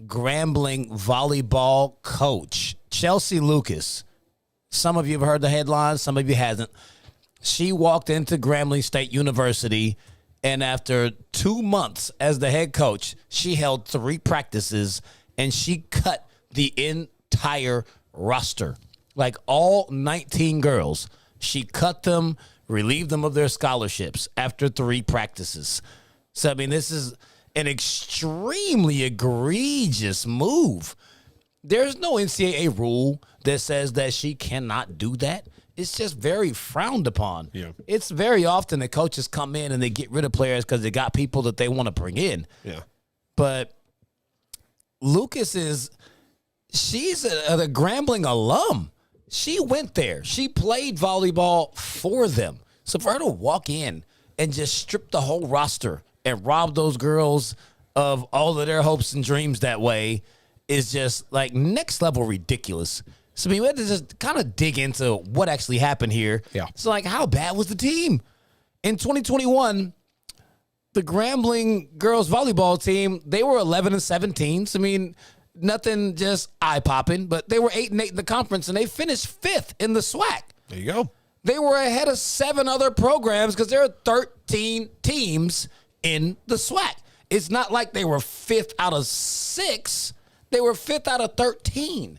Grambling volleyball coach, Chelsey Lucas. Some of you have heard the headlines, some of you hasn't. She walked into Grambling State University, and after 2 months as the head coach, she held 3 practices, and she cut the entire roster. Like all 19 girls, she cut them, relieved them of their scholarships after 3 practices. So, I mean, this is an extremely egregious move. There's no NCAA rule that says that she cannot do that. It's just very frowned upon. Yeah. It's very often that coaches come in and they get rid of players because they got people that they want to bring in. Yeah. But Lucas she's a Grambling alum. She went there. She played volleyball for them. So for her to walk in and just strip the whole roster and rob those girls of all of their hopes and dreams that way is just like next level ridiculous. So I mean, we had to just kind of dig into what actually happened here. Yeah. So like, how bad was the team? In 2021, the Grambling girls volleyball team, they were 11-17. So I mean, nothing just eye-popping, but they were 8-8 in the conference, and they finished 5th in the SWAC. There you go. They were ahead of 7 other programs because there are 13 teams in the SWAC. It's not like they were 5th out of 6. They were 5th out of 13.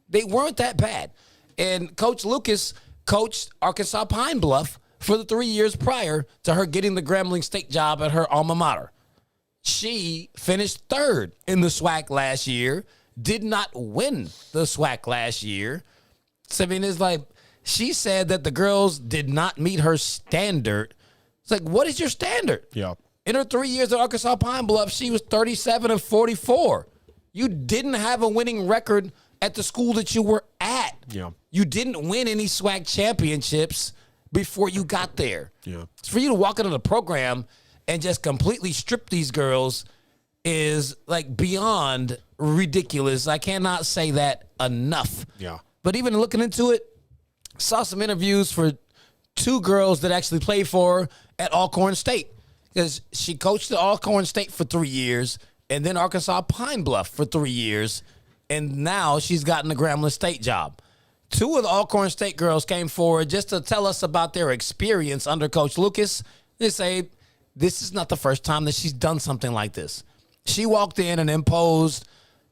They weren't that bad. And Coach Lucas coached Arkansas Pine Bluff for the 3 years prior to her getting the Grambling State job at her alma mater. She finished 3rd in the SWAC last year, did not win the SWAC last year. So, I mean, it's like she said that the girls did not meet her standard. It's like, what is your standard? Yeah. In her 3 years at Arkansas Pine Bluff, she was 37-44. You didn't have a winning record at the school that you were at. Yeah. You didn't win any SWAC championships before you got there. Yeah. For you to walk into the program and just completely strip these girls is like beyond ridiculous. I cannot say that enough. Yeah. But even looking into it, saw some interviews for 2 girls that actually played for her at Alcorn State, because she coached at Alcorn State for 3 years and then Arkansas Pine Bluff for 3 years. And now she's gotten the Grambling State job. 2 of the Alcorn State girls came forward just to tell us about their experience under Coach Lucas. They say this is not the first time that she's done something like this. She walked in and imposed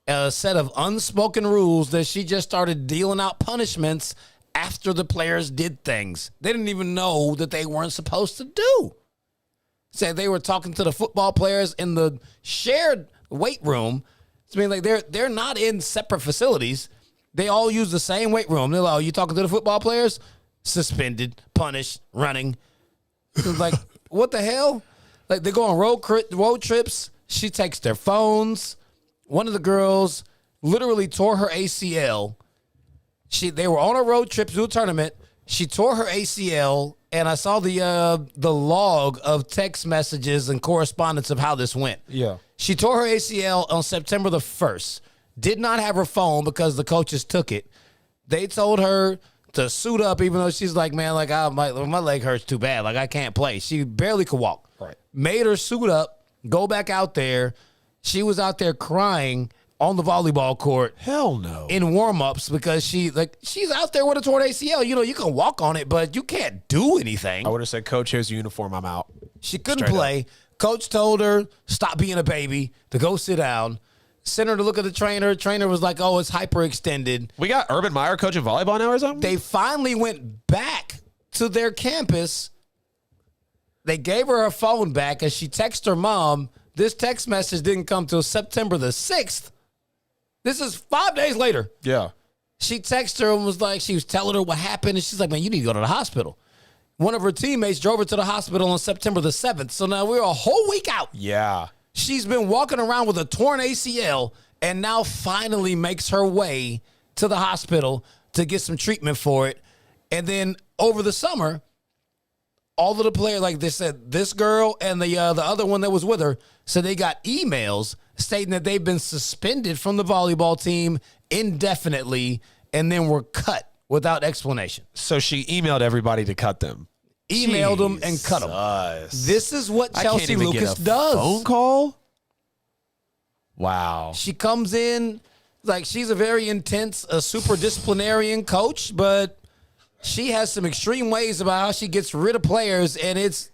a set of unspoken rules that she just started dealing out punishments after the players did things they didn't even know that they weren't supposed to do. Said they were talking to the football players in the shared weight room. I mean, like they're not in separate facilities. They all use the same weight room. They're like, oh, you talking to the football players? Suspended, punished, running. Like, what the hell? Like, they go on road trips. She takes their phones. One of the girls literally tore her ACL. They were on a road trip to a tournament. She tore her ACL, and I saw the log of text messages and correspondence of how this went. Yeah. She tore her ACL on September the 1st. Did not have her phone because the coaches took it. They told her to suit up, even though she's like, man, like my leg hurts too bad. Like, I can't play. She barely could walk. Right. Made Made her suit up, go back out there. She was out there crying on the volleyball court. Hell no. In warm-ups because she's out there with a torn ACL. You know, you can walk on it, but you can't do anything. I would have said, Coach, here's the uniform. I'm out. She couldn't Straight play. Coach told her, stop being a baby, to go sit down. Sent her to look at the trainer. Trainer was like, oh, it's hyperextended. We got Urban Meyer coaching volleyball now or something? They finally went back to their campus. They gave her her phone back, and she texted her mom. This text message didn't come till September the 6th. This is 5 days later. Yeah. She texted her and was like, she was telling her what happened, and she's like, man, you need to go to the hospital. One of her teammates drove her to the hospital on September the 7th. So now we're a whole week out. Yeah. She's been walking around with a torn ACL and now finally makes her way to the hospital to get some treatment for it. And then over the summer, all of the players, like they said, this girl and the other one that was with her, said they got emails stating that they've been suspended from the volleyball team indefinitely and then were cut without explanation. So she emailed everybody to cut them. Emailed them and cut them. This is what Chelsey Lucas does. Phone call? Wow. She comes in like she's a very intense, a super disciplinarian coach, but she has some extreme ways about how she gets rid of players, and it's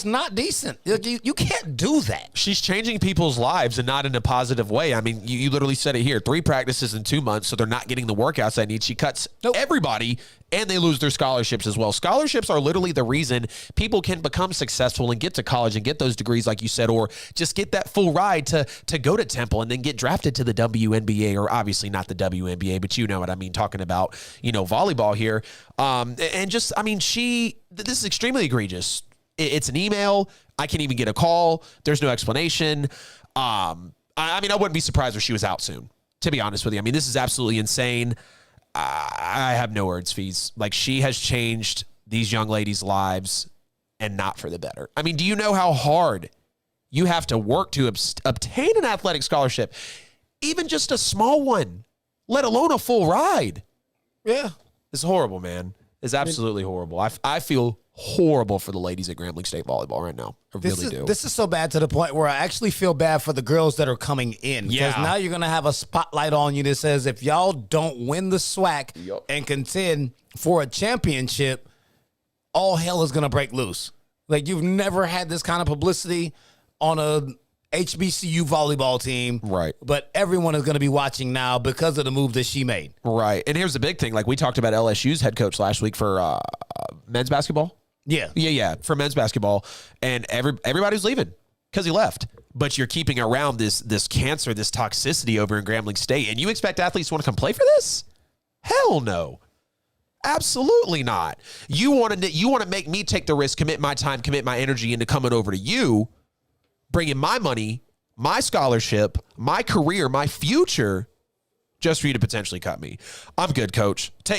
not decent. You can't do that. She's changing people's lives and not in a positive way. I mean, you literally said it here. 3 practices in 2 months, so they're not getting the workouts they need. She cuts everybody, and they lose their scholarships as well. Scholarships are literally the reason people can become successful and get to college and get those degrees, like you said, or just get that full ride to go to Temple and then get drafted to the WNBA, or obviously not the WNBA, but you know what I mean, talking about, volleyball here. And just, I mean, this is extremely egregious. It's an email. I can't even get a call. There's no explanation. I mean, I wouldn't be surprised if she was out soon, to be honest with you. I mean, this is absolutely insane. I have no words, Fees. Like, she has changed these young ladies' lives and not for the better. I mean, do you know how hard you have to work to obtain an athletic scholarship, even just a small one, let alone a full ride? Yeah. It's horrible, man. It's absolutely horrible. I feel horrible for the ladies at Grambling State Volleyball right now. I really do. This is so bad to the point where I actually feel bad for the girls that are coming in. Because now you're going to have a spotlight on you that says if y'all don't win the SWAC and contend for a championship, all hell is going to break loose. Like, you've never had this kind of publicity on a HBCU volleyball team. Right. But everyone is going to be watching now because of the move that she made. Right. And here's the big thing. Like, we talked about LSU's head coach last week for men's basketball. Yeah. For men's basketball. And everybody's leaving because he left. But you're keeping around this cancer, this toxicity over in Grambling State. And you expect athletes to want to come play for this? Hell no. Absolutely not. You want to make me take the risk, commit my time, commit my energy into coming over to you, bringing my money, my scholarship, my career, my future, just for you to potentially cut me. I'm good, coach.